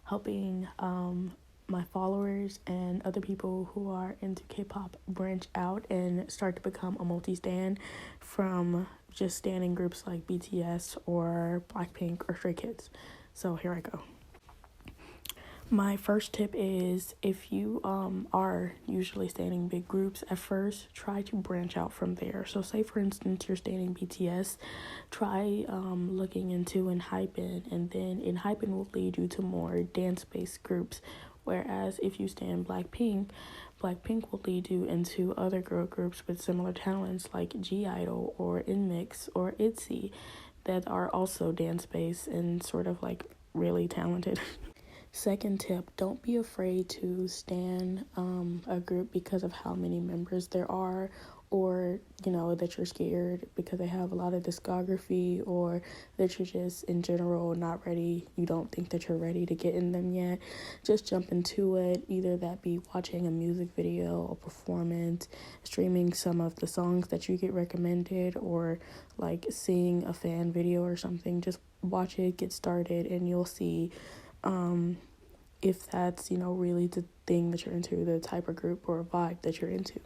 helping my followers and other people who are into K-pop branch out and start to become a multi-stan from just standing groups like BTS or Blackpink or Stray Kids. So here I go. My first tip is, if you are usually standing big groups at first, try to branch out from there. So say for instance you're standing BTS, try looking into ENHYPEN, and then ENHYPEN will lead you to more dance-based groups. Whereas if you stand Blackpink will lead you into other girl groups with similar talents like G-Idol or NMIXX or ITZY that are also dance-based and sort of like really talented. Second tip, don't be afraid to stan a group because of how many members there are, or that you're scared because they have a lot of discography, or that you're just in general not ready, you don't think that you're ready to get in them yet. Just jump into it, either that be watching a music video, a performance, streaming some of the songs that you get recommended, or like seeing a fan video or something. Just watch it, get started, and you'll see if that's really the thing that you're into, the type of group or vibe that you're into.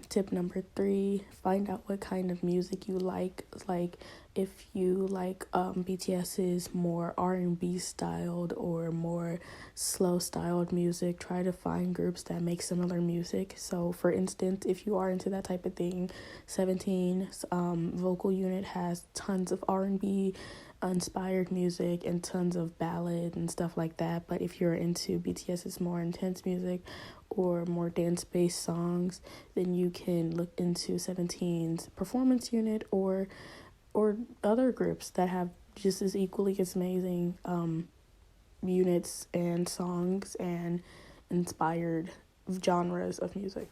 Tip number 3, find out what kind of music you like. Like if you like BTS's more R&B styled or more slow styled music, try to find groups that make similar music. So for instance, if you are into that type of thing, 17's vocal unit has tons of R&B inspired music and tons of ballad and stuff like that. But if you're into BTS's more intense music or more dance-based songs, then you can look into 17's performance unit or other groups that have just as equally as amazing units and songs and inspired genres of music.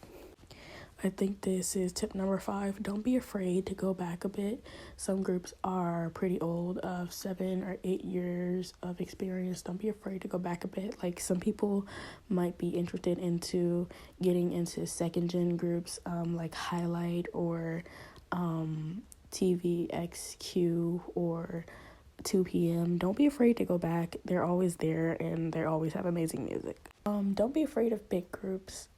I think this is tip number 5. Don't be afraid to go back a bit. Some groups are pretty old, of 7 or 8 years of experience. Don't be afraid to go back a bit. Like some people might be interested into getting into second gen groups, like Highlight or TVXQ or 2PM. Don't be afraid to go back. They're always there and they always have amazing music. Don't be afraid of big groups.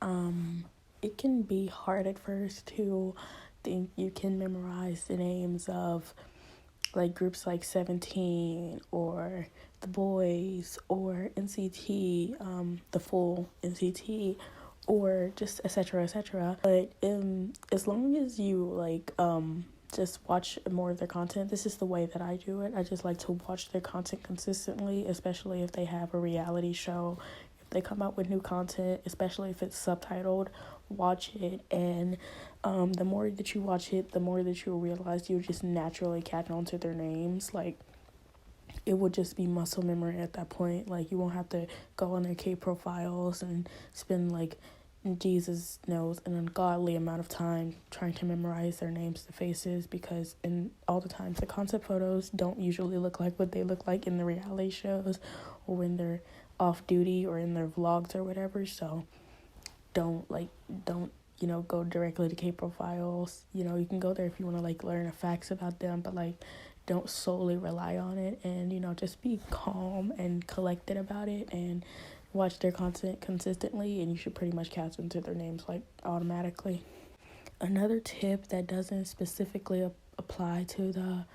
It can be hard at first to think you can memorize the names of like groups like 17 or The Boys or NCT, the full NCT, or just etc. But as long as you like just watch more of their content, this is the way that I do it. I just like to watch their content consistently, especially if they have a reality show. If they come out with new content, especially if it's subtitled, watch it. And the more that you watch it, the more that you'll realize you'll just naturally catch on to their names. Like it would just be muscle memory at that point. Like you won't have to go on their K profiles and spend like Jesus knows an ungodly amount of time trying to memorize their names to faces, because in all the times the concept photos don't usually look like what they look like in the reality shows or when they're off duty or in their vlogs or whatever. So don't go directly to K profiles. You can go there if you want to like learn facts about them, but like don't solely rely on it, and just be calm and collected about it and watch their content consistently, and you should pretty much catch into their names like automatically. Another tip that doesn't specifically apply to the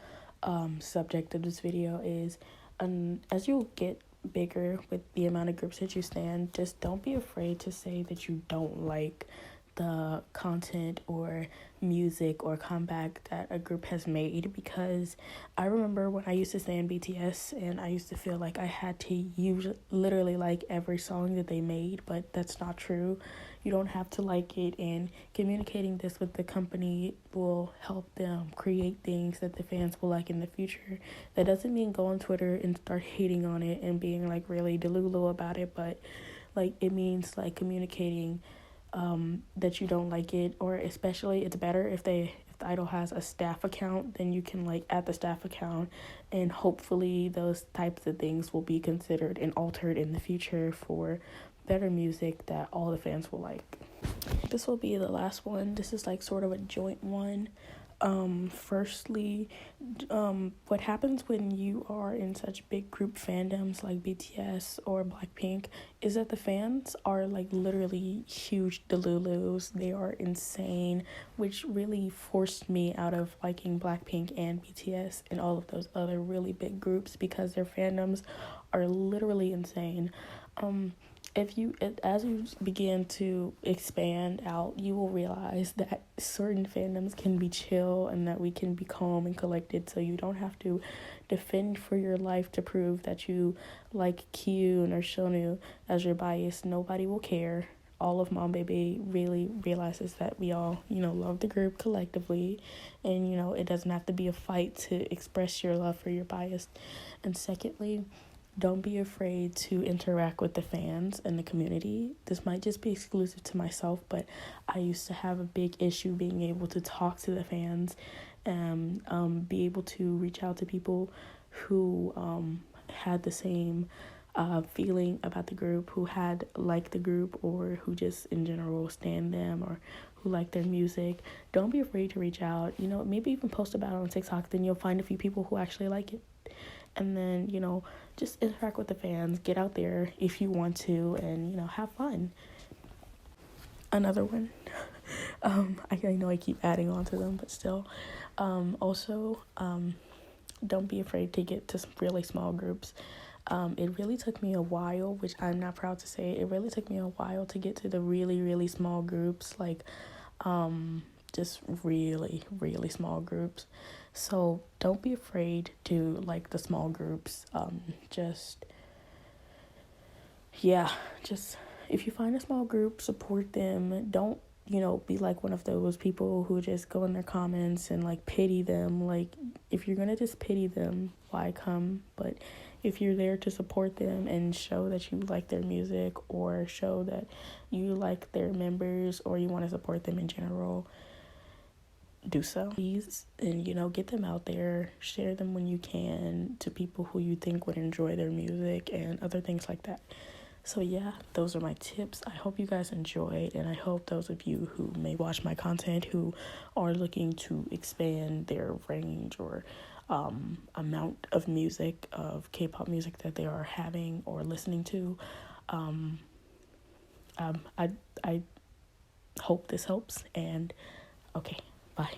subject of this video is, as you get bigger with the amount of groups that you stand, just don't be afraid to say that you don't like the content or music or comeback that a group has made. Because I remember when I used to stand BTS and I used to feel like I had to literally like every song that they made, but that's not true. You don't have to like it, and communicating this with the company will help them create things that the fans will like in the future. That doesn't mean go on Twitter and start hating on it and being like really delulu about it, but like it means like communicating that you don't like it, or especially it's better if the idol has a staff account, then you can like add the staff account, and hopefully those types of things will be considered and altered in the future for better music that all the fans will like. This will be the last one. This is like sort of a joint one. Firstly, what happens when you are in such big group fandoms like BTS or Blackpink is that the fans are like literally huge delulus. They are insane, which really forced me out of liking Blackpink and BTS and all of those other really big groups because their fandoms are literally insane. Um, as you begin to expand out, you will realize that certain fandoms can be chill and that we can be calm and collected, so you don't have to defend for your life to prove that you like Kyun or Shonu as your bias. Nobody will care. All of Mom Baby really realizes that we all, love the group collectively, and it doesn't have to be a fight to express your love for your bias. And secondly, don't be afraid to interact with the fans and the community. This might just be exclusive to myself, but I used to have a big issue being able to talk to the fans and be able to reach out to people who had the same feeling about the group, who had liked the group, or who just in general stand them, or who like their music. Don't be afraid to reach out. Maybe even post about it on TikTok. Then you'll find a few people who actually like it. And then, just interact with the fans, get out there if you want to, and, have fun. Another one, I know I keep adding on to them, but still, also, don't be afraid to get to some really small groups. It really took me a while, which I'm not proud to say, it really took me a while to get to the really, really small groups, like, just really, really small groups. So don't be afraid to like the small groups. Just if you find a small group, support them. Don't, be like one of those people who just go in their comments and like pity them. Like, if you're gonna just pity them, why come? But if you're there to support them and show that you like their music, or show that you like their members, or you want to support them in general, do so. Please, and get them out there, share them when you can to people who you think would enjoy their music and other things like that. So yeah, those are my tips. I hope you guys enjoyed, and I hope those of you who may watch my content who are looking to expand their range or amount of music, of K-pop music that they are having or listening to, I hope this helps. And okay, bye.